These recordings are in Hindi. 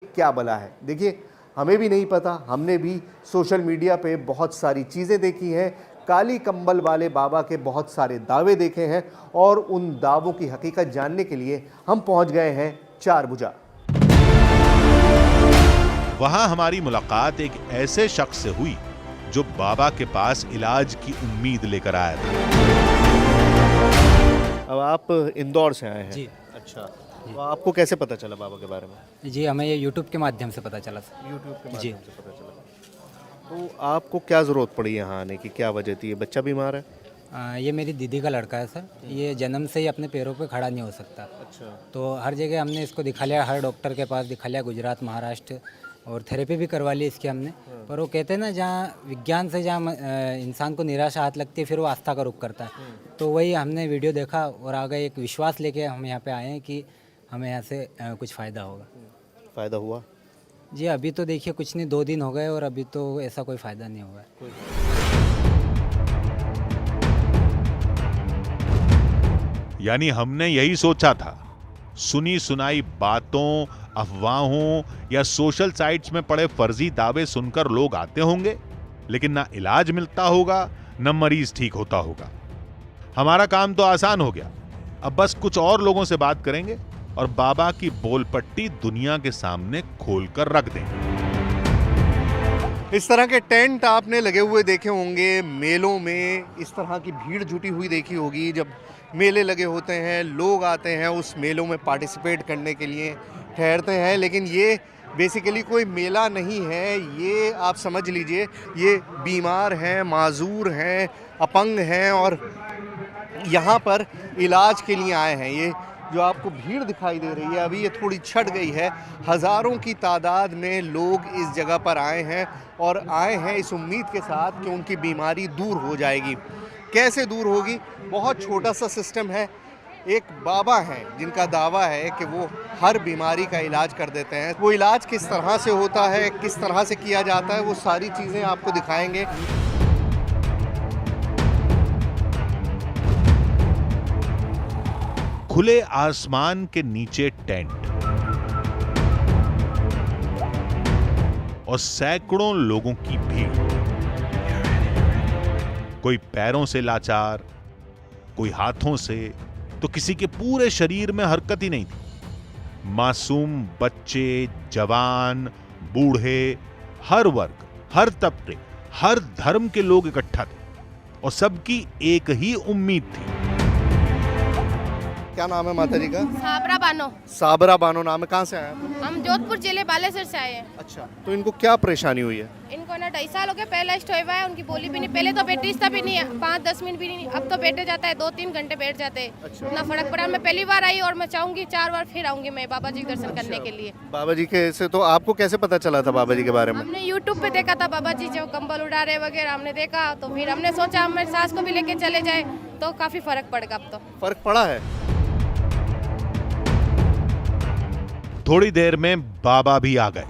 क्या बला है। देखिए, हमें भी नहीं पता, हमने भी सोशल मीडिया पे बहुत सारी चीज़ें देखी हैं, काली कंबल वाले बाबा के बहुत सारे दावे देखे हैं और उन दावों की हकीकत जानने के लिए हम पहुंच गए हैं चारभुजा। वहां हमारी मुलाकात एक ऐसे शख्स से हुई जो बाबा के पास इलाज की उम्मीद लेकर आया था। अब आप इंदौर से आए हैं? जी। अच्छा, तो आपको कैसे पता चला बाबा के बारे में? जी, हमें ये यूट्यूब के माध्यम से पता चला सर। यूट्यूब के जी। माध्यम से पता चला। तो आपको क्या ज़रूरत पड़ी यहाँ आने की, क्या वजह थी? ये बच्चा बीमार है? ये मेरी दीदी का लड़का है सर। ये जन्म से ही अपने पैरों पे खड़ा नहीं हो सकता। अच्छा। तो हर जगह हमने इसको दिखा लिया, हर डॉक्टर के पास दिखा लिया, गुजरात, महाराष्ट्र, और थेरेपी भी करवा ली इसकी हमने। पर वो कहते हैं ना, जहाँ विज्ञान से जहाँ इंसान को निराशा हाथ लगती है, फिर वो आस्था का रुख करता है। तो वही हमने वीडियो देखा और आगे एक विश्वास लेके हम यहाँ पे आए हैं कि हमें यहाँ से कुछ फ़ायदा होगा। फ़ायदा हुआ? जी, अभी तो देखिए कुछ नहीं, 2 दिन हो गए और अभी तो ऐसा कोई फ़ायदा नहीं हुआ है। यानी हमने यही सोचा था, सुनी सुनाई बातों, अफवाहों या सोशल साइट्स में पड़े फर्जी दावे सुनकर लोग आते होंगे, लेकिन ना इलाज मिलता होगा, न मरीज ठीक होता होगा। हमारा काम तो आसान हो गया। अब बस कुछ और लोगों से बात करेंगे और बाबा की बोलपट्टी दुनिया के सामने खोलकर रख देंगे। इस तरह के टेंट आपने लगे हुए देखे होंगे मेलों में, इस तरह की भीड़ जुटी हुई देखी होगी। जब मेले लगे होते हैं, लोग आते हैं उस मेलों में पार्टिसिपेट करने के लिए, ठहरते हैं। लेकिन ये बेसिकली कोई मेला नहीं है, ये आप समझ लीजिए, ये बीमार हैं, माजूर हैं, अपंग हैं और यहाँ पर इलाज के लिए आए हैं। ये जो आपको भीड़ दिखाई दे रही है, अभी ये थोड़ी छट गई है। हज़ारों की तादाद में लोग इस जगह पर आए हैं और आए हैं इस उम्मीद के साथ कि उनकी बीमारी दूर हो जाएगी। कैसे दूर होगी? बहुत छोटा सा सिस्टम है। एक बाबा हैं जिनका दावा है कि वो हर बीमारी का इलाज कर देते हैं। वो इलाज किस तरह से होता है, किस तरह से किया जाता है, वो सारी चीज़ें आपको दिखाएंगे। खुले आसमान के नीचे टेंट और सैकड़ों लोगों की भीड़। कोई पैरों से लाचार, कोई हाथों से, तो किसी के पूरे शरीर में हरकत ही नहीं थी। मासूम बच्चे, जवान, बूढ़े, हर वर्ग, हर तबके, हर धर्म के लोग इकट्ठा थे और सबकी एक ही उम्मीद थी। क्या नाम है माता जी का? साबरा बानो। साबरा बानो नाम है। कहाँ से आया? हम जोधपुर जिले बालेसर से आए हैं। अच्छा, तो इनको क्या परेशानी हुई है? इनको ना 2.5 साल हो गए, पहला स्टोई हुआ है, उनकी बोली भी नहीं, पहले तो बैठता भी नहीं है, 5-10 मिनट भी नहीं, अब तो बैठे जाता है, 2-3 घंटे बैठ जाते हैं। अच्छा। इतना फर्क पड़ा। मैं पहली बार आई और मैं चाहूंगी 4 बार फिर आऊंगी मैं बाबा जी के दर्शन करने के लिए। बाबा जी के से तो आपको कैसे पता चला था बाबा जी के बारे में? हमने यूट्यूब पे देखा था बाबा जी जो कंबल उड़ा रहे वगैरह, हमने देखा तो फिर हमने सोचा हमारे सास को भी लेके चले जाए तो काफी फर्क पड़ेगा। अब तो फर्क पड़ा है। थोड़ी देर में बाबा भी आ गए।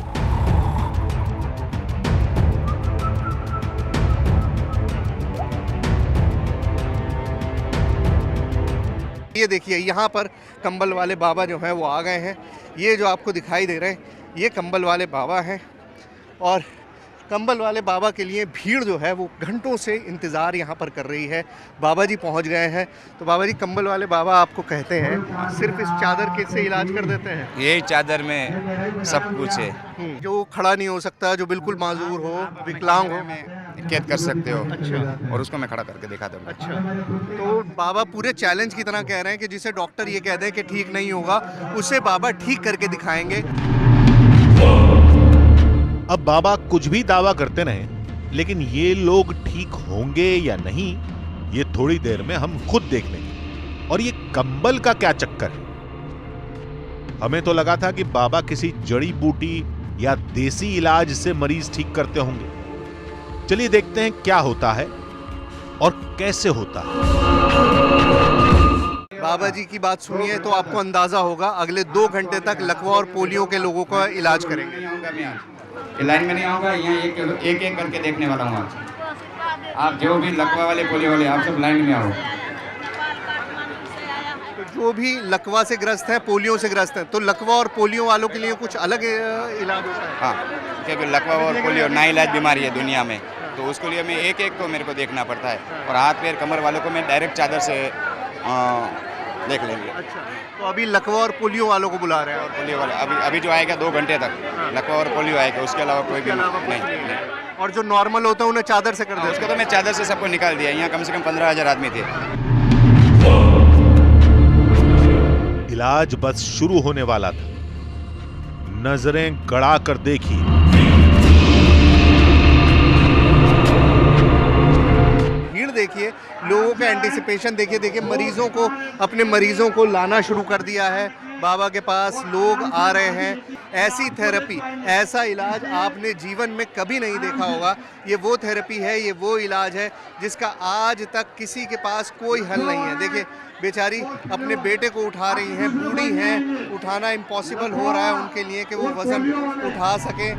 ये देखिए, यहाँ पर कंबल वाले बाबा जो हैं वो आ गए हैं। ये जो आपको दिखाई दे रहे हैं, ये कंबल वाले बाबा हैं और कंबल वाले बाबा के लिए भीड़ जो है वो घंटों से इंतज़ार यहाँ पर कर रही है। बाबा जी पहुँच गए हैं। तो बाबा जी, कंबल वाले बाबा आपको कहते हैं सिर्फ इस चादर के से इलाज कर देते हैं? यही चादर में सब कुछ है। जो खड़ा नहीं हो सकता, जो बिल्कुल माजूर हो, विकलांग हो, कैद कर सकते हो। अच्छा। और उसको मैं खड़ा करके दिखा दूंगा। अच्छा, तो बाबा पूरे चैलेंज की तरह कह रहे हैं कि जिसे डॉक्टर ये कह दें कि ठीक नहीं होगा, उसे बाबा ठीक करके दिखाएंगे। अब बाबा कुछ भी दावा करते रहें, लेकिन ये लोग ठीक होंगे या नहीं, ये थोड़ी देर में हम खुद देख लेंगे। और ये कंबल का क्या चक्कर है? हमें तो लगा था कि बाबा किसी जड़ी बूटी या देसी इलाज से मरीज ठीक करते होंगे। चलिए देखते हैं क्या होता है और कैसे होता है। बाबा जी की बात सुनिए तो आपको अंदाजा होगा, अगले 2 घंटे तक लकवा और पोलियो के लोगों का इलाज करेंगे। लाइन में नहीं आऊंगा, यहाँ एक एक करके देखने वाला हूँ आपसे। आप जो भी लकवा वाले, पोलियो वाले, आप सब लाइन में आओ। जो भी लकवा से ग्रस्त हैं, पोलियो से ग्रस्त हैं, तो लकवा और पोलियो वालों के लिए कुछ अलग इलाज होता है? हाँ, क्योंकि लकवा और पोलियो नाइलाज बीमारी है दुनिया में, तो उसके लिए मैं एक एक को मेरे को देखना पड़ता है। और हाथ पैर कमर वालों को मैं डायरेक्ट चादर से देख लेंगे। अच्छा, तो अभी लकवा और पोलियो वालों को बुला रहे हैं? और पोलियो वाले अभी जो आएगा 2 घंटे तक लकवा और पोलियो आएगा, उसके अलावा कोई भी नहीं। और जो नॉर्मल होता है उन्हें चादर से कर देते उसको तो मैं चादर से सबको निकाल दिया। यहाँ कम से कम 15,000 आदमी थे। इलाज बस शुरू होने वाला था। नजरें गड़ा कर देखी, भीड़ देखिए, लोगों का एंटिसिपेशन देखिए, मरीजों को, अपने मरीजों को लाना शुरू कर दिया है बाबा के पास। लोग आ रहे हैं। ऐसी थेरेपी, ऐसा इलाज आपने जीवन में कभी नहीं देखा होगा। ये वो थेरेपी है, ये वो इलाज है जिसका आज तक किसी के पास कोई हल नहीं है। देखिए, बेचारी अपने बेटे को उठा रही हैं, बूढ़ी हैं, उठाना इम्पॉसिबल हो रहा है उनके लिए कि वो वजन उठा सकें।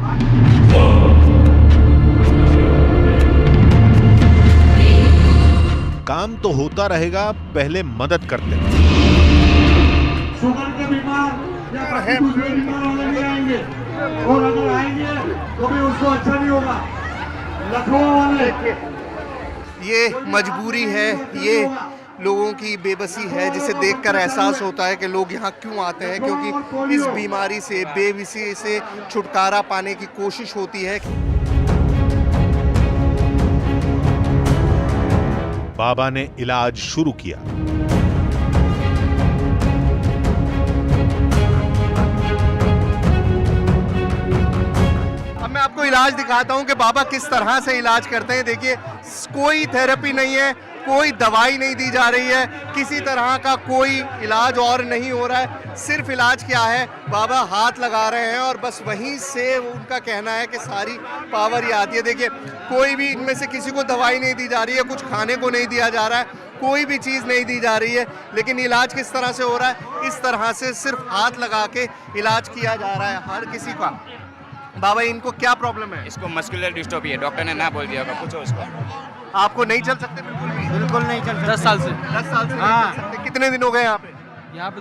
काम तो होता रहेगा, पहले मदद करते हैं। शुगर के बीमार या दूसरे बीमार वाले नहीं आएंगे, और अगर आएंगे तो भी उसको अच्छा नहीं होगा। लखनऊ वाले ये मजबूरी है, ये लोगों की बेबसी है, जिसे देखकर एहसास होता है कि लोग यहाँ क्यों आते हैं, क्योंकि इस बीमारी से, बेबसी से छुटकारा पाने की कोशिश होती है। बाबा ने इलाज शुरू किया। अब मैं आपको इलाज दिखाता हूं कि बाबा किस तरह से इलाज करते हैं। देखिए, कोई थेरेपी नहीं है, कोई दवाई नहीं दी जा रही है, किसी तरह का कोई इलाज और नहीं हो रहा है। सिर्फ इलाज क्या है, बाबा हाथ लगा रहे हैं और बस वहीं से उनका कहना है कि सारी पावर ही आती है। देखिए, कोई भी इनमें से किसी को दवाई नहीं दी जा रही है, कुछ खाने को नहीं दिया जा रहा है, कोई भी चीज़ नहीं दी जा रही है, लेकिन इलाज किस तरह से हो रहा है, इस तरह से सिर्फ हाथ लगा के इलाज किया जा रहा है हर किसी का। बाबा, इनको क्या प्रॉब्लम है? इसको मस्कुलर डिस्ट्रोफी है, डॉक्टर ने ना बोल दिया होगा, पूछो उसको। आपको नहीं चल सकते? बिल्कुल नहीं चल सकते। 10 साल से। 10 साल से हाँ। नहीं चल सकते। कितने दिन हो गए यहाँ पे? यहाँ पे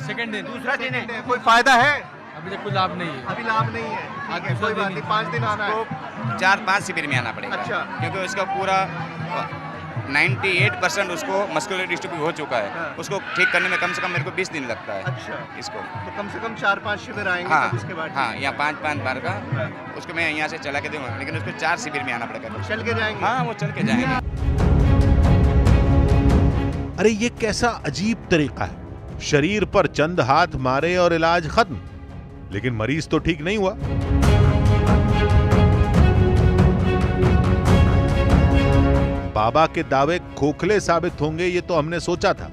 सेकंड दिन। दूसरा दिन है। कोई फायदा है? अभी तक कोई लाभ नहीं है। अभी लाभ नहीं है। ठीक है, कोई बात नहीं, 5 दिन आना है। 4-5 शिविर में आना पड़ेगा। अच्छा। क्योंकि उसका पूरा 98% उसको मस्कुलर डिस्ट्रोफी हो चुका है। हाँ। उसको ठीक करने में कम से कम मेरे को 20 दिन लगता है। अच्छा, इसको तो कम से कम 4-5 शिविर आएंगे, हाँ तब उसके बाद हाँ, यहाँ 5-5 बार का उसको मैं यहाँ से चला के दूंगा, लेकिन उसको 4 शिविर में आना पड़ेगा। चल के जाएंगे। हाँ, वो चल के जाएंगे। अरे ये कैसा अजीब तरीका है, शरीर पर चंद हाथ मारे और इलाज खत्म। लेकिन मरीज तो ठीक नहीं हुआ। बाबा के दावे खोखले साबित होंगे ये तो हमने सोचा था,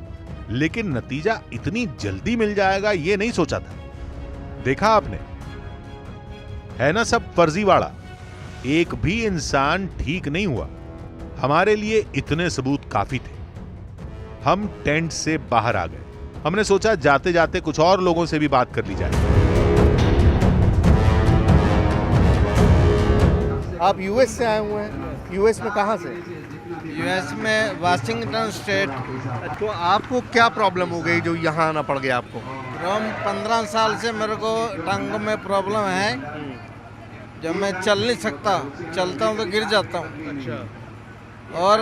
लेकिन नतीजा इतनी जल्दी मिल जाएगा ये नहीं सोचा था। देखा आपने, है ना सब फर्जीवाड़ा। एक भी इंसान ठीक नहीं हुआ। हमारे लिए इतने सबूत काफी थे। हम टेंट से बाहर आ गए। हमने सोचा जाते जाते कुछ और लोगों से भी बात कर ली जाए। आप यूएस से आए हुए हैं? यूएस में कहाँ से? यूएस में वाशिंगटन स्टेट। तो आपको क्या प्रॉब्लम हो गई जो यहाँ आना पड़ गया आपको? रोम 15 साल से मेरे को टांगों में प्रॉब्लम है। जब मैं चल नहीं सकता, चलता हूँ तो गिर जाता हूँ। अच्छा। और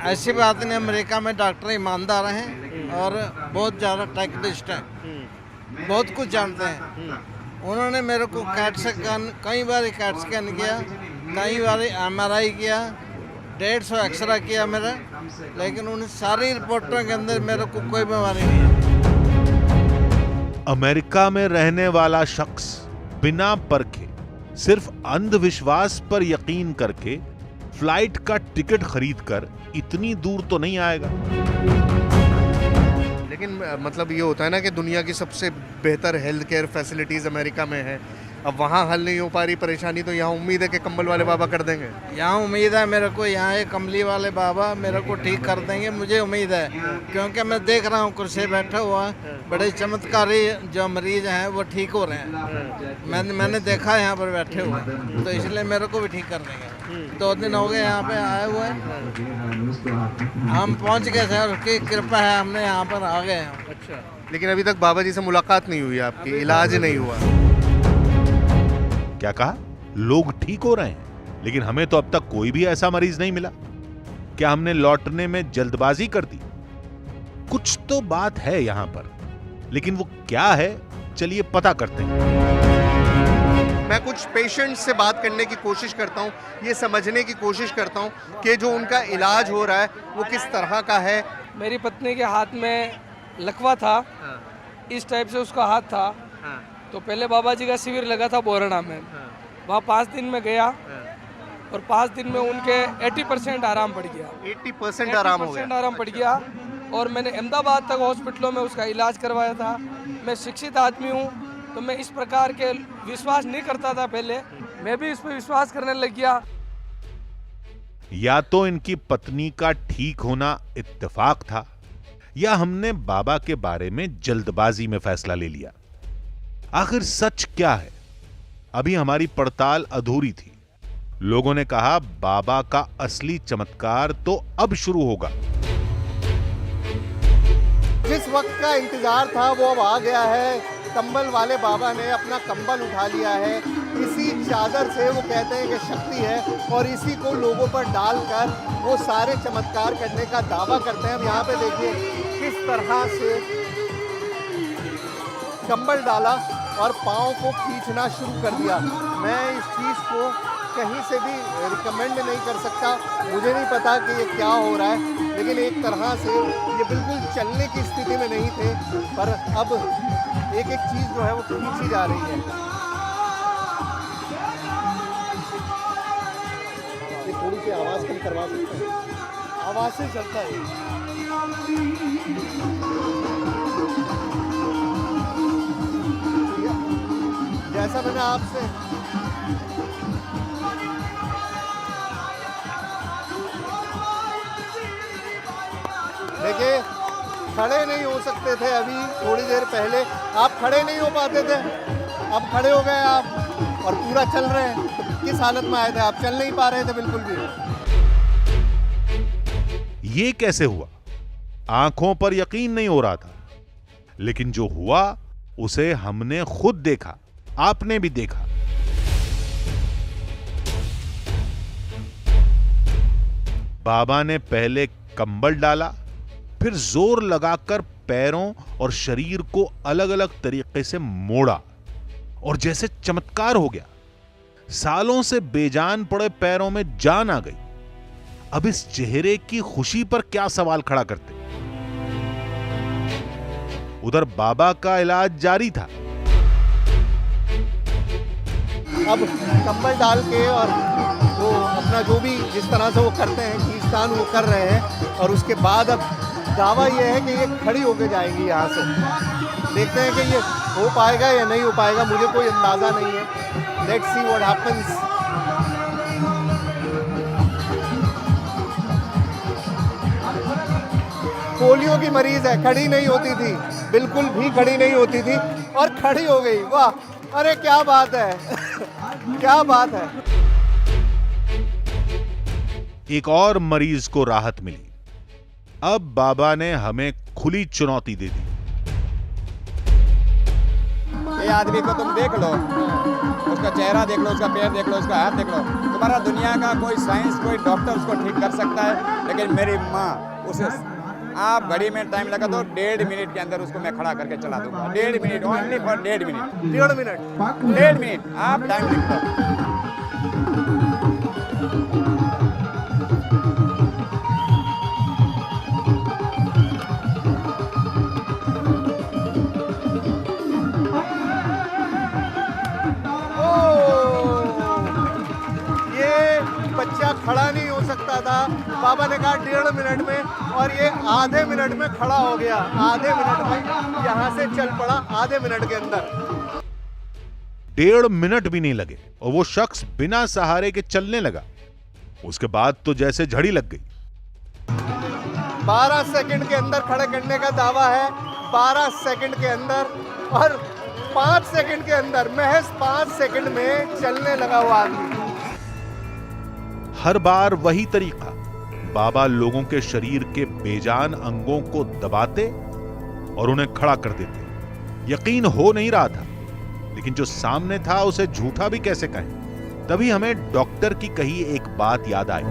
ऐसी बात नहीं, अमेरिका में डॉक्टर ईमानदार हैं और बहुत ज़्यादा टेक्निस्ट हैं, बहुत कुछ जानते हैं। उन्होंने मेरे को कैट स्कैन, कई बार कैट स्कैन किया, कई बार MRI किया, 150 एक्सरा किया मेरा, लेकिन उन सारी रिपोर्टों के अंदर मेरे को कोई बीमारी नहीं है। अमेरिका में रहने वाला शख्स बिना परखे, सिर्फ अंधविश्वास पर यकीन करके फ्लाइट का टिकट खरीदकर इतनी दूर तो नहीं आएगा। लेकिन मतलब ये होता है ना कि दुनिया की सबसे बेहतर हेल्थ केयर फैसिलिटीज़ अमेरिका में है। अब वहाँ हल नहीं हो पा रही परेशानी, तो यहाँ उम्मीद है कि कंबल वाले बाबा कर देंगे। यहाँ उम्मीद है मेरे को, यहाँ एक कमली वाले बाबा मेरे को ठीक कर देंगे, मुझे उम्मीद है। क्योंकि मैं देख रहा हूँ कुर्सी बैठा हुआ, बड़े चमत्कारी जो मरीज हैं वो ठीक हो रहे हैं। मैंने देखा है यहाँ पर बैठे हुए, तो इसलिए मेरे को भी ठीक कर देंगे। 2 दिन हो गए यहाँ पे आए हुए, हम पहुँच गए थे और उसकी कृपा है, हमने यहाँ पर आ गए हैं। अच्छा, लेकिन अभी तक बाबा जी से मुलाकात नहीं हुई आपकी, इलाज नहीं हुआ। क्या कहा? लोग ठीक हो रहे हैं, लेकिन हमें तो अब तक कोई भी ऐसा मरीज नहीं मिला। क्या हमने लौटने में जल्दबाजी कर दी? कुछ तो बात है यहां पर, लेकिन वो क्या है, चलिए पता करते हैं। मैं कुछ पेशेंट्स से बात करने की कोशिश करता हूँ, ये समझने की कोशिश करता हूँ कि जो उनका इलाज हो रहा है वो किस तरह का है। मेरी पत्नी के हाथ में लकवा था, इस टाइप से उसका हाथ था। तो पहले बाबा जी का शिविर लगा था बोरना में, वहाँ 5 दिन में गया और 5 दिन में उनके 80% आराम पड़ गया। 80% आराम हो गया। आराम पड़ गया। और मैंने अहमदाबाद तक हॉस्पिटलों में उसका इलाज करवाया था। मैं शिक्षित आदमी हूँ, तो मैं इस प्रकार के विश्वास नहीं करता था पहले, मैं भी इस पर विश्वास करने लग गया। या तो इनकी पत्नी का ठीक होना इत्तेफाक था, या हमने बाबा के बारे में जल्दबाजी में फैसला ले लिया। आखिर सच क्या है? अभी हमारी पड़ताल अधूरी थी। लोगों ने कहा बाबा का असली चमत्कार तो अब शुरू होगा। जिस वक्त का इंतजार था वो अब आ गया है। कंबल वाले बाबा ने अपना कंबल उठा लिया है। इसी चादर से वो कहते हैं कि शक्ति है, और इसी को लोगों पर डालकर वो सारे चमत्कार करने का दावा करते हैं। अब यहाँ पे देखिए किस तरह से कंबल डाला और पाँव को खींचना शुरू कर दिया। मैं इस चीज़ को कहीं से भी रिकमेंड नहीं कर सकता, मुझे नहीं पता कि ये क्या हो रहा है, लेकिन एक तरह से ये बिल्कुल चलने की स्थिति में नहीं थे, पर अब एक एक चीज़ जो है वो खींची जा रही है। ये थोड़ी सी आवाज़ कम करवा सकते हैं, आवाज़ से चलता है। जैसा मैंने आपसे देखिए, खड़े नहीं हो सकते थे अभी थोड़ी देर पहले, आप खड़े नहीं हो पाते थे, अब खड़े हो गए आप और पूरा चल रहे हैं। तो किस हालत में आए थे आप? चल नहीं पा रहे थे बिल्कुल भी। ये कैसे हुआ? आंखों पर यकीन नहीं हो रहा था, लेकिन जो हुआ उसे हमने खुद देखा, आपने भी देखा। बाबा ने पहले कंबल डाला, फिर जोर लगाकर पैरों और शरीर को अलग अलग तरीके से मोड़ा, और जैसे चमत्कार हो गया। सालों से बेजान पड़े पैरों में जान आ गई। अब इस चेहरे की खुशी पर क्या सवाल खड़ा करते? उधर बाबा का इलाज जारी था। अब कंबल डाल के और वो अपना जो भी जिस तरह से वो करते हैं खींचतान वो कर रहे हैं, और उसके बाद अब दावा ये है कि ये खड़ी होके जाएंगी यहाँ से। देखते हैं कि ये हो पाएगा या नहीं हो पाएगा, मुझे कोई अंदाज़ा नहीं है। Let's see what happens. Polio की मरीज है, खड़ी नहीं होती थी, बिल्कुल भी खड़ी नहीं होती थी, और खड़ी हो गई। वाह, अरे क्या बात है क्या बात है। एक और मरीज को राहत मिली। अब बाबा ने हमें खुली चुनौती दे दी। ये आदमी को तुम देख लो, उसका चेहरा देख लो, उसका पैर देख लो, उसका हाथ देख लो। तुम्हारा दुनिया का कोई साइंस, कोई डॉक्टर उसको ठीक कर सकता है, लेकिन मेरी माँ, उसे आप घड़ी में टाइम लगा दो, 1.5 मिनट के अंदर उसको मैं खड़ा करके चला दूंगा। 1.5 minute, only for 1.5 minute. 1.5 minute आप टाइम लिख लो। बच्चा खड़ा नहीं हो सकता था, बाबा ने कहा 1.5 मिनट में, और ये आधे मिनट में खड़ा हो गया। आधे मिनट में यहाँ से चल पड़ा, आधे मिनट के अंदर। 1.5 मिनट भी नहीं लगे और वो शख्स बिना सहारे के चलने लगा। उसके बाद तो जैसे झड़ी लग गई। 12 सेकंड के अंदर खड़े करने का दावा है, 12 सेकंड के अंदर, और 5 सेकंड के अंदर, महज 5 सेकंड में चलने लगा हुआ आदमी। हर बार वही तरीका। बाबा लोगों के शरीर के बेजान अंगों को दबाते और उन्हें खड़ा कर देते। यकीन हो नहीं रहा था, लेकिन जो सामने था उसे झूठा भी कैसे कहें। तभी हमें डॉक्टर की कही एक बात याद आई।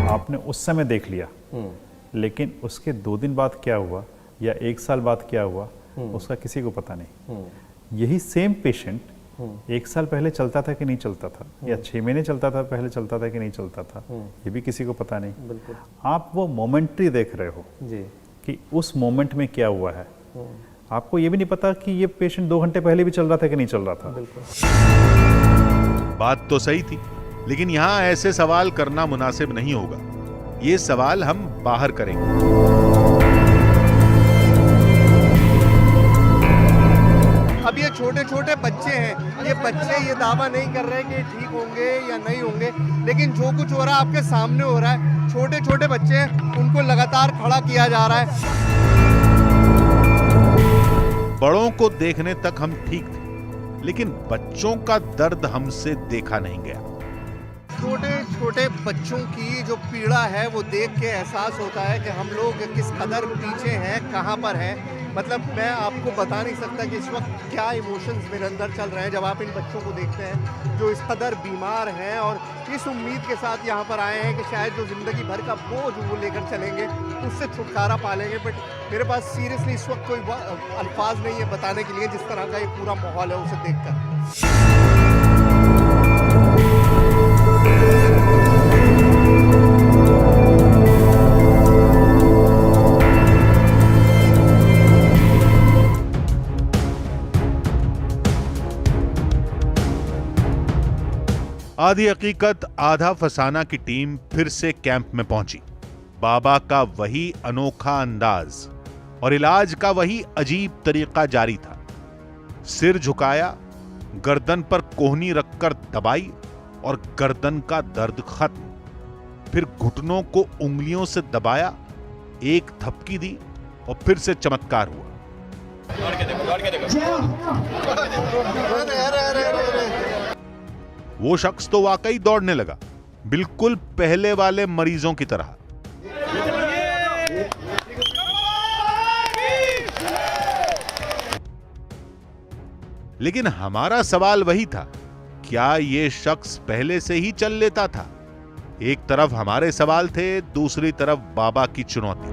आपने उस समय देख लिया, लेकिन उसके 2 दिन बाद क्या हुआ या 1 साल बाद क्या हुआ उसका किसी को पता नहीं। यही सेम पेशेंट 1 साल पहले चलता था कि नहीं चलता था, या 6 महीने चलता था पहले चलता था कि नहीं चलता था, ये भी किसी को पता नहीं। आप वो मोमेंट्री देख रहे हो जी, कि उस मोमेंट में क्या हुआ है। आपको ये भी नहीं पता कि ये पेशेंट 2 घंटे पहले भी चल रहा था कि नहीं चल रहा था। बात तो सही थी, लेकिन यहां ऐसे सवाल करना मुनासिब नहीं होगा। ये सवाल हम बाहर करेंगे। अब ये छोटे छोटे बच्चे हैं, ये बच्चे ये दावा नहीं कर रहे कि ठीक होंगे या नहीं होंगे, लेकिन जो कुछ हो रहा है आपके सामने हो रहा है। छोटे छोटे बच्चे हैं, उनको लगातार खड़ा किया जा रहा है। बड़ों को देखने तक हम ठीक थे, लेकिन बच्चों का दर्द हमसे देखा नहीं गया। छोटे छोटे बच्चों की जो पीड़ा है वो देख के एहसास होता है कि हम लोग किस कदर पीछे हैं, कहाँ पर हैं। मतलब मैं आपको बता नहीं सकता कि इस वक्त क्या इमोशंस मेरे अंदर चल रहे हैं जब आप इन बच्चों को देखते हैं जो इस कदर बीमार हैं और इस उम्मीद के साथ यहाँ पर आए हैं कि शायद जो ज़िंदगी भर का बोझ वो लेकर चलेंगे उससे छुटकारा पालेंगे। बट मेरे पास सीरियसली इस वक्त कोई अल्फाज नहीं है बताने के लिए जिस तरह का ये पूरा माहौल है उसे देखकर। आधी हकीकत आधा फसाना की टीम फिर से कैंप में पहुंची। बाबा का वही अनोखा अंदाज और इलाज का वही अजीब तरीका जारी था। सिर झुकाया, गर्दन पर कोहनी रखकर दबाई और गर्दन का दर्द खत्म। फिर घुटनों को उंगलियों से दबाया, एक थपकी दी और फिर से चमत्कार हुआ। वो शख्स तो वाकई दौड़ने लगा, बिल्कुल पहले वाले मरीजों की तरह। लेकिन हमारा सवाल वही था, क्या ये शख्स पहले से ही चल लेता था? एक तरफ हमारे सवाल थे, दूसरी तरफ बाबा की चुनौती।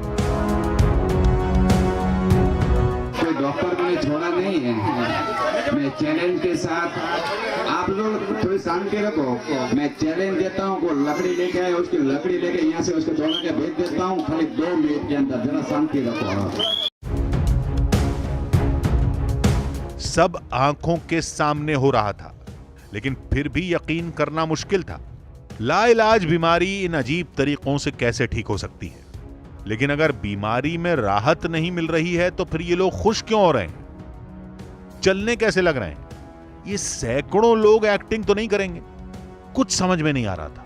कोई डॉक्टर को छोड़ा नहीं है। मैं चैलेंज के साथ, आप लोग थोड़ी शांति रखो। मैं चैलेंज देता हूँ, को लकड़ी लेके आए, उसकी लकड़ी लेके यहाँ से उसको दौड़ा के भेज देता हूँ, खाली 2 मिनट के अंदर। जरा शांति रखो। सब आंखों के सामने हो रहा था, लेकिन फिर भी यकीन करना मुश्किल था। लाइलाज बीमारी इन अजीब तरीकों से कैसे ठीक हो सकती है? लेकिन अगर बीमारी में राहत नहीं मिल रही है तो फिर ये लोग खुश क्यों हो रहे हैं? चलने कैसे लग रहे हैं? ये सैकड़ों लोग एक्टिंग तो नहीं करेंगे? कुछ समझ में नहीं आ रहा था।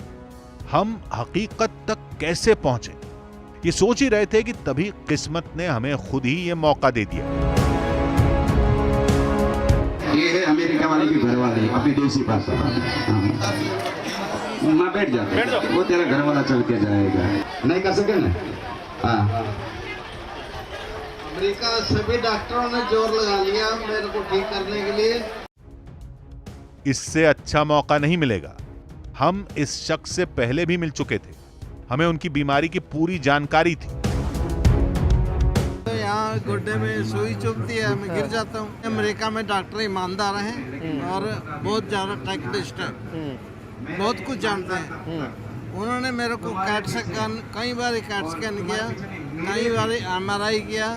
हम हकीकत तक कैसे पहुंचे, ये सोच ही रहे थे कि तभी किस्मत ने हमें खुद ही ये मौका दे दिया। ये है अमेरिका वाली की घर वाली, अपनी देसी भाषा। माँ बैठ जा, वो तेरा घर वाला चल के जाएगा। नहीं कर सके ना? हाँ, अमेरिका सभी डॉक्टरों ने जोर लगा लिया मेरे को ठीक करने के लिए। इससे अच्छा मौका नहीं मिलेगा। हम इस शख्स से पहले भी मिल चुके थे, हमें उनकी बीमारी की पूरी जानकारी थी। तो यहाँ गुड्डे में सुई चुभती है, मैं गिर जाता हूँ। अमेरिका में डॉक्टर ईमानदार हैं और बहुत ज़्यादा टेक्निस्ट है, बहुत कुछ जानते हैं। उन्होंने मेरे को कैट स्कैन, कई बार कैट स्कैन किया, कई बार MRI किया,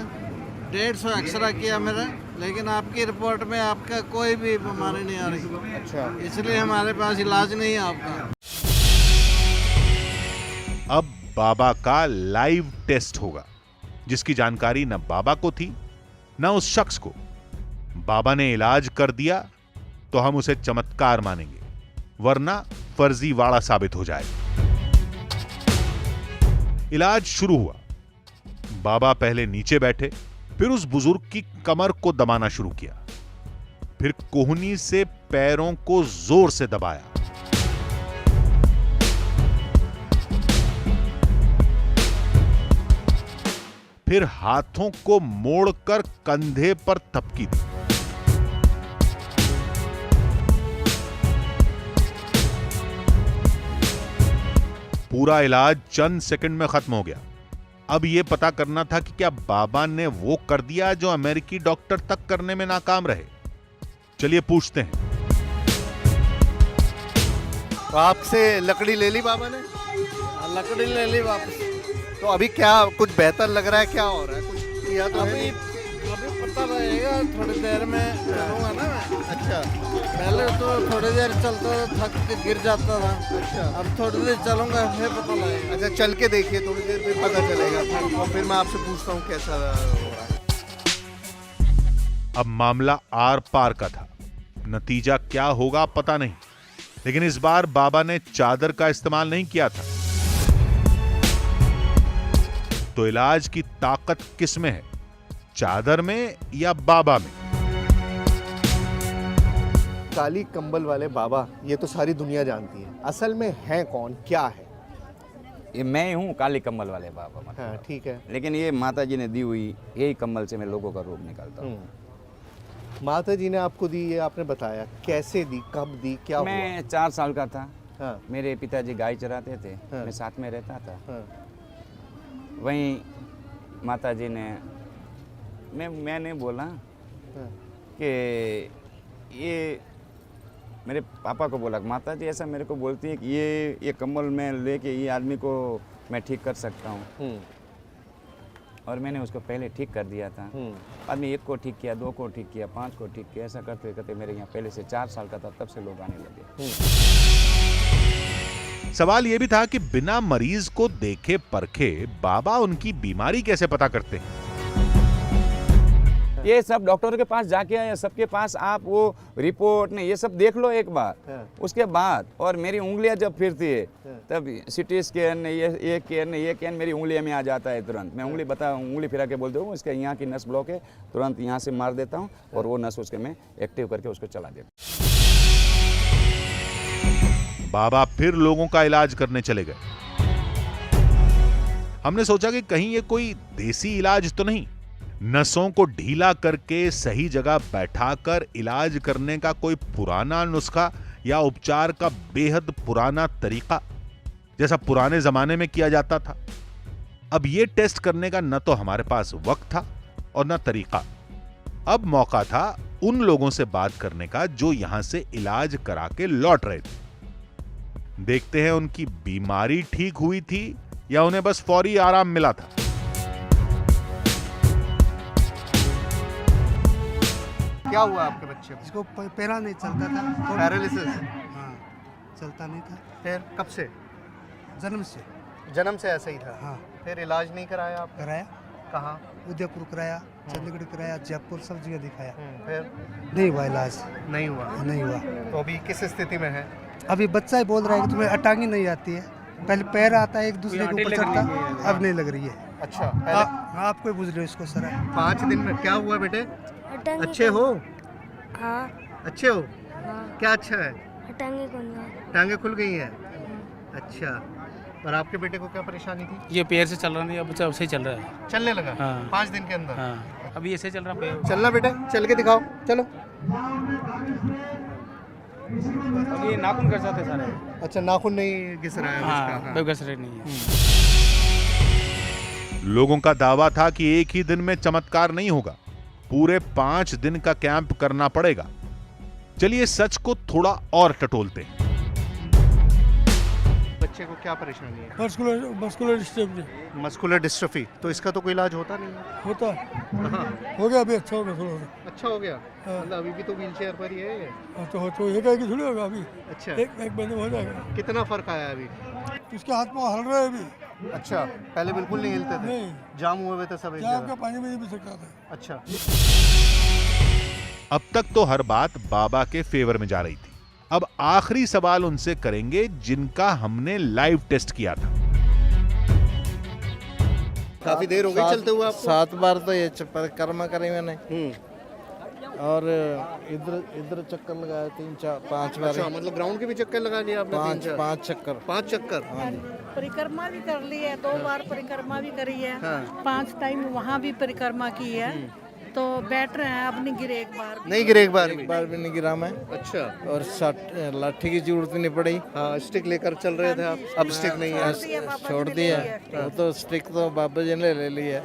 150 एक्सरे किया मेरा, लेकिन आपकी रिपोर्ट में आपका कोई भी बीमारी नहीं आ रही। अच्छा, इसलिए हमारे पास इलाज नहीं है आपका। अब बाबा का लाइव टेस्ट होगा, जिसकी जानकारी न बाबा को थी न उस शख्स को। बाबा ने इलाज कर दिया तो हम उसे चमत्कार मानेंगे, वरना फर्जीवाड़ा साबित हो जाएगा। इलाज शुरू हुआ। बाबा पहले नीचे बैठे, फिर उस बुजुर्ग की कमर को दबाना शुरू किया, फिर कोहनी से पैरों को जोर से दबाया। फिर हाथों को मोड़कर कंधे पर थपकी दी। पूरा इलाज चंद सेकंड में खत्म हो गया। अब यह पता करना था कि क्या बाबा ने वो कर दिया जो अमेरिकी डॉक्टर तक करने में नाकाम रहे। चलिए पूछते हैं। तो आपसे लकड़ी ले ली बाबा ने? लकड़ी ले ली वापस। तो अभी क्या कुछ बेहतर लग रहा है? क्या हो रहा है? कुछ किया तो है नहीं? अभी पता रहेगा, थोड़ी देर में चलूंगा ना मैं। अच्छा पहले तो थोड़ी देर चलता था, थक के गिर जाता था। अच्छा अब थोड़ी देर चलूंगा फिर पता लगेगा। अच्छा, चल के देखिए, थोड़ी देर फिर पता चलेगा। और फिर मैं आपसे पूछता हूँ कैसा हो रहा है। अब मामला आर पार का था। नतीजा क्या होगा पता नहीं, लेकिन इस बार बाबा ने चादर का इस्तेमाल नहीं किया था। तो इलाज की ताकत किस में है, चादर में या बाबा में? काली कंबल वाले बाबा, ये तो सारी दुनिया जानती है। असल में है कौन, क्या है? ये मैं हूँ काली कम्बल वाले बाबा मतलब। हाँ ठीक है। लेकिन ये माता जी ने दी हुई यही कम्बल से मैं लोगों का रोग निकालता हूँ। माता जी ने आपको दी, ये आपने बताया। कैसे दी, कब दी, क्या हुआ? मैं 4 साल का था। हाँ। मेरे पिताजी गाय चराते थे। हाँ। मैं साथ में रहता था। हाँ। वहीं माता जी ने मैंने बोला हाँ। कि ये मेरे पापा को बोला, माता जी ऐसा मेरे को बोलती है कि ये कम्बल मैं लेके ये आदमी को मैं ठीक कर सकता हूँ। और मैंने उसको पहले ठीक कर दिया था। आदमी 1 को ठीक किया, 2 को ठीक किया, 5 को ठीक किया, ऐसा करते करते मेरे यहाँ पहले से 4 साल का था, तब से लोग आने लगे। सवाल यह भी था कि बिना मरीज को देखे परखे बाबा उनकी बीमारी कैसे पता करते हैं? ये सब डॉक्टरों के पास जाके आए, सबके पास आप वो रिपोर्ट ने ये सब देख लो एक बार। उसके बाद और मेरी उंगलियां जब फिरती है तब सिटी स्कैन ये कैन मेरी उंगलियों में आ जाता है तुरंत। मैं उंगली फिरा के बोल दूँ इसके यहाँ की नस ब्लॉक है, तुरंत यहाँ से मार देता हूँ और वो नस उसके मैं एक्टिव करके उसको चला देता हूँ। बाबा फिर लोगों का इलाज करने चले गए। हमने सोचा कि कहीं ये कोई देसी इलाज तो नहीं, नसों को ढीला करके सही जगह बैठाकर इलाज करने का कोई पुराना नुस्खा या उपचार का बेहद पुराना तरीका, जैसा पुराने जमाने में किया जाता था। अब ये टेस्ट करने का न तो हमारे पास वक्त था और न तरीका। अब मौका था उन लोगों से बात करने का जो यहां से इलाज करा के लौट रहे थे। देखते हैं उनकी बीमारी ठीक हुई थी या उन्हें बस फौरी आराम मिला था। क्या हुआ आपके बच्चे को? इसको पैरा नहीं चलता था। पैरालिसिस? हाँ, चलता नहीं था। फिर कब से? जन्म से। जन्म से ऐसा ही था? हाँ। फिर इलाज नहीं कराया आप? कराया। कहाँ? उदयपुर कराया, चंडीगढ़ कराया, जयपुर, सब जगह दिखाया। फिर नहीं हुआ इलाज। नहीं हुआ? नहीं हुआ। तो अभी किस स्थिति में है? अभी बच्चा ही बोल रहा है कि तुम्हें अटांगी नहीं आती है। पहले पैर आता है एक दूसरे के ऊपर चढ़ता, अब नहीं लग रही है। अच्छा, आप कोई बुझ रहे हो इसको सर? 5 दिन में क्या हुआ बेटे? अच्छे हो? हाँ। अच्छे हो? हाँ। क्या अच्छा है? टांगे खुल गई। टांगे खुल गई हैं? अच्छा। और आपके बेटे को क्या परेशानी थी? ये पैर से चल रहा नहीं, अब बच्चा उससे ही चल रहा है। चलने लगा? हाँ। 5 दिन के अंदर? हाँ, अभी ऐसे चल रहा है। चलना बेटा, चल के दिखाओ, चलो। अब ये नाखून कर जाते सारे। अच्छा, नाखून नहीं घिस रहा है? हाँ, कोई घिस रहे नहीं है। लोगों का दावा था कि एक ही दिन में चमत्कार नहीं होगा, पूरे 5 दिन का कैंप करना पड़ेगा। चलिए सच को थोड़ा और टटोलते हैं। बच्चे को क्या परेशानी है? Muscular dystrophy. Muscular dystrophy? तो इसका तो कोई इलाज होता नहीं है? होता हाँ। हो गया, अभी अच्छा हो गया थोड़ा। अच्छा हो गया? मतलब अभी भी तो व्हीलचेयर पर ही है ये? तो ये कहेगी थोड़ी होगा अभी। अच्छा, एक महीने में हो जाएगा। कितना फर्क आया अभी? उसके हाथ में हल रहा है अभी। अच्छा, पहले बिल्कुल नहीं हिलते थे? नहीं। जाम हुए हुए थे सब एक जगह? पानी में नहीं पी सकता था। अच्छा। अब तक तो हर बात बाबा के फेवर में जा रही थी। अब आखिरी सवाल उनसे करेंगे जिनका हमने लाइव टेस्ट किया था। काफी देर हो गई चलते हुए आपको? 7 बार तो ये परिक्रमा करी मैंने। और इधर चक्कर लगाया 3-4-5 बार। अच्छा, मतलब ग्राउंड के भी चक्कर लगा लिए आपने? 5 चक्कर। 5 चक्कर? हाँ जी। परिक्रमा भी कर ली है, 2 बार परिक्रमा भी करी है। हाँ। 5 टाइम वहाँ भी परिक्रमा की है। तो बैटर हैं, अब नहीं गिरे एक बार भी। नहीं गिरे एक बार भी? एक बार भी नहीं गिरा मैं। अच्छा। और लाठी की जरूरत नहीं पड़ी। हाँ, स्टिक लेकर चल रहे थे आप, अब स्टिक नहीं है? छोड़ दिया। वो तो स्टिक तो बाबा जी ने ले ली है।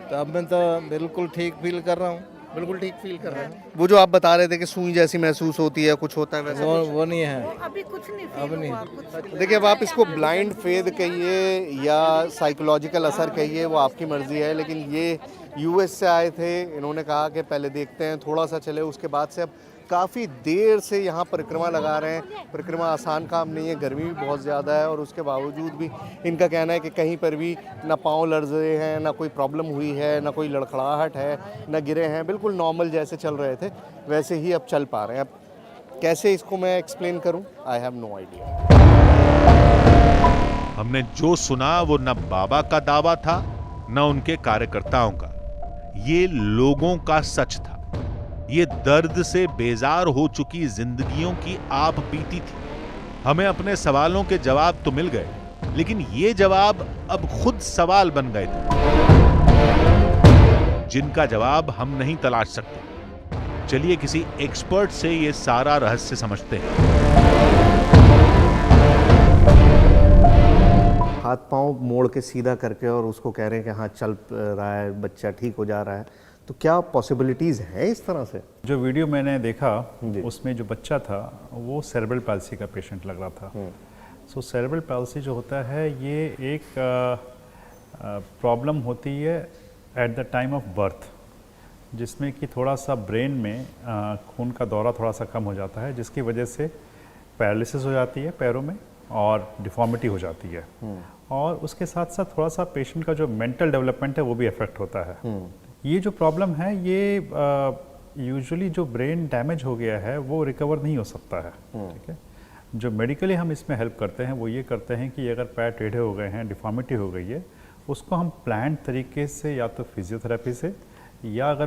तो अब मैं तो बिल्कुल ठीक फील कर रहा हूँ। बिल्कुल ठीक फील कर रहे हैं। वो जो आप बता रहे थे कि सुई जैसी महसूस होती है, कुछ होता है वैसा? वो नहीं है अभी कुछ नहीं अब नहीं। कुछ। देखिए, अब आप इसको ब्लाइंड फेथ कहिए या साइकोलॉजिकल असर कहिए, वो आपकी मर्जी है, लेकिन ये यूएस से आए थे। इन्होंने कहा कि पहले देखते हैं, थोड़ा सा चले, उसके बाद से अब काफ़ी देर से यहाँ परिक्रमा लगा रहे हैं। परिक्रमा आसान काम नहीं है, गर्मी भी बहुत ज़्यादा है, और उसके बावजूद भी इनका कहना है कि कहीं पर भी ना पाँव लर्जे हैं, ना कोई प्रॉब्लम हुई है, ना कोई लड़खड़ाहट है, ना गिरे हैं। बिल्कुल नॉर्मल जैसे चल रहे थे वैसे ही अब चल पा रहे हैं। अब कैसे इसको मैं एक्सप्लेन करूँ, आई हैव नो आइडिया। हमने जो सुना वो न बाबा का दावा था न उनके कार्यकर्ताओं का, ये लोगों का सच था। ये दर्द से बेजार हो चुकी जिंदगियों की आप बीती थी। हमें अपने सवालों के जवाब तो मिल गए, लेकिन ये जवाब अब खुद सवाल बन गए थे, जिनका जवाब हम नहीं तलाश सकते। चलिए किसी एक्सपर्ट से ये सारा रहस्य समझते हैं। हाथ पांव मोड़ के सीधा करके और उसको कह रहे हैं कि हाँ चल रहा है, बच्चा ठीक हो जा रहा है, तो क्या पॉसिबिलिटीज़ है इस तरह से? जो वीडियो मैंने देखा उसमें जो बच्चा था वो सेरेब्रल पैल्सी का पेशेंट लग रहा था। सो सेरेब्रल पैल्सी जो होता है ये एक प्रॉब्लम होती है at the time of birth, जिसमें कि थोड़ा सा ब्रेन में खून का दौरा थोड़ा सा कम हो जाता है, जिसकी वजह से पैरालिसिस हो जाती है पैरों में और डिफॉर्मिटी हो जाती है। और उसके साथ साथ थोड़ा सा पेशेंट का जो मेंटल डेवलपमेंट है वो भी अफेक्ट होता है। ये जो प्रॉब्लम है ये यूजुअली जो ब्रेन डैमेज हो गया है वो रिकवर नहीं हो सकता है। ठीक है, जो मेडिकली हम इसमें हेल्प करते हैं वो ये करते हैं कि अगर पैर टेढ़े हो गए हैं, डिफॉर्मिटी हो गई है, उसको हम प्लान्ड तरीके से या तो फिजियोथेरेपी से या अगर